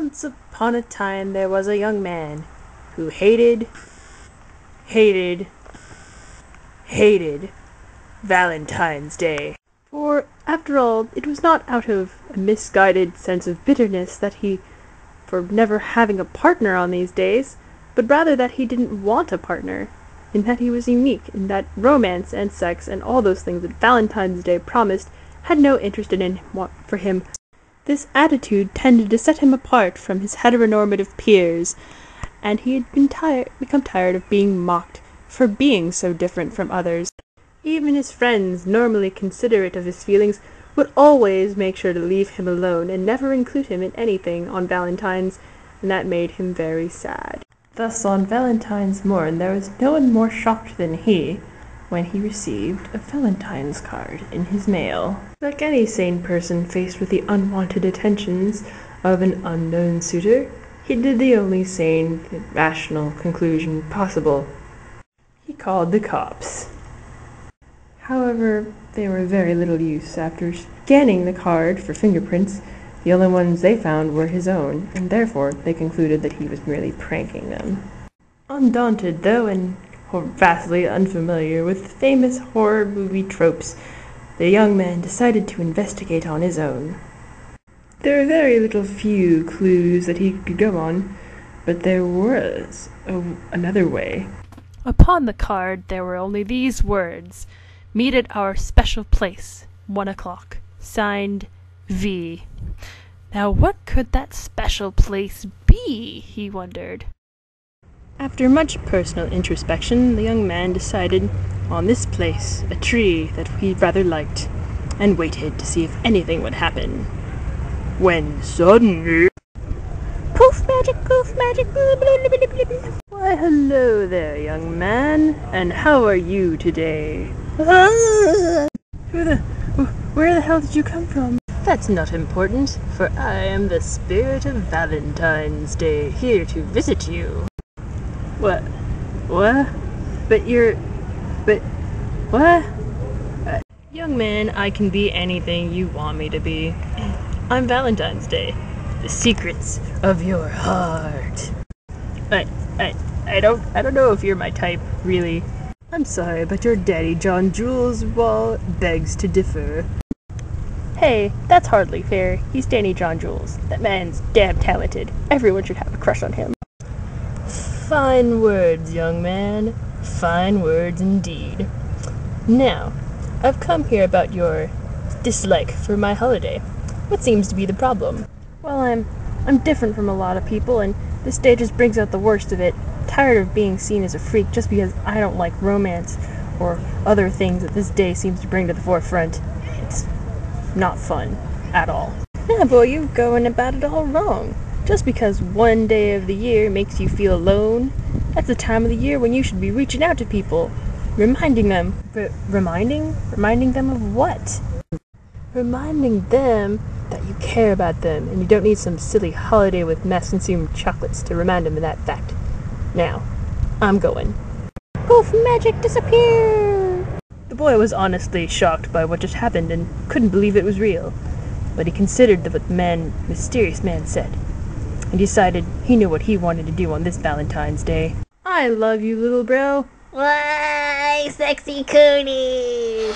Once upon a time there was a young man who hated Valentine's Day. For, after all, it was not out of a misguided sense of bitterness that for never having a partner on these days, but rather that he didn't want a partner, in that he was unique, in that romance and sex and all those things that Valentine's Day promised had no interest for him. This attitude tended to set him apart from his heteronormative peers, and he had become tired of being mocked for being so different from others. Even his friends, normally considerate of his feelings, would always make sure to leave him alone and never include him in anything on Valentine's, and that made him very sad. Thus, on Valentine's morn, there was no one more shocked than he when he received a Valentine's card in his mail. Like any sane person faced with the unwanted attentions of an unknown suitor, he did the only sane, rational conclusion possible. He called the cops. However, they were very little use. After scanning the card for fingerprints, the only ones they found were his own, and therefore they concluded that he was merely pranking them. Undaunted, though, and vastly unfamiliar with famous horror movie tropes, the young man decided to investigate on his own. There were very few clues that he could go on, but there was another way. Upon the card there were only these words: "Meet at our special place, 1 o'clock. Signed, V." Now what could that special place be, he wondered. After much personal introspection, the young man decided on this place, a tree that he rather liked, and waited to see if anything would happen. When suddenly... Poof magic, blah, blah, blah, blah, blah. Why, hello there, young man, and how are you today? Where the hell did you come from? That's not important, for I am the spirit of Valentine's Day, here to visit you. What? What? What? Young man, I can be anything you want me to be. I'm Valentine's Day, the secrets of your heart. I don't know if you're my type, really. I'm sorry, but your daddy John Jules begs to differ. Hey, that's hardly fair. He's Danny John Jules. That man's damn talented. Everyone should have a crush on him. Fine words, young man. Fine words indeed. Now, I've come here about your dislike for my holiday. What seems to be the problem? Well, I'm different from a lot of people, and this day just brings out the worst of it. Tired of being seen as a freak just because I don't like romance or other things that this day seems to bring to the forefront. It's not fun at all. Yeah, boy, you're going about it all wrong. Just because one day of the year makes you feel alone, that's the time of the year when you should be reaching out to people, reminding them. Reminding them of what? Reminding them that you care about them, and you don't need some silly holiday with mass-consumed chocolates to remind them of that fact. Now, I'm going. Poof, magic, disappear! The boy was honestly shocked by what just happened and couldn't believe it was real. But he considered what the mysterious man said, and decided he knew what he wanted to do on this Valentine's Day. I love you, little bro. Why, sexy cooties!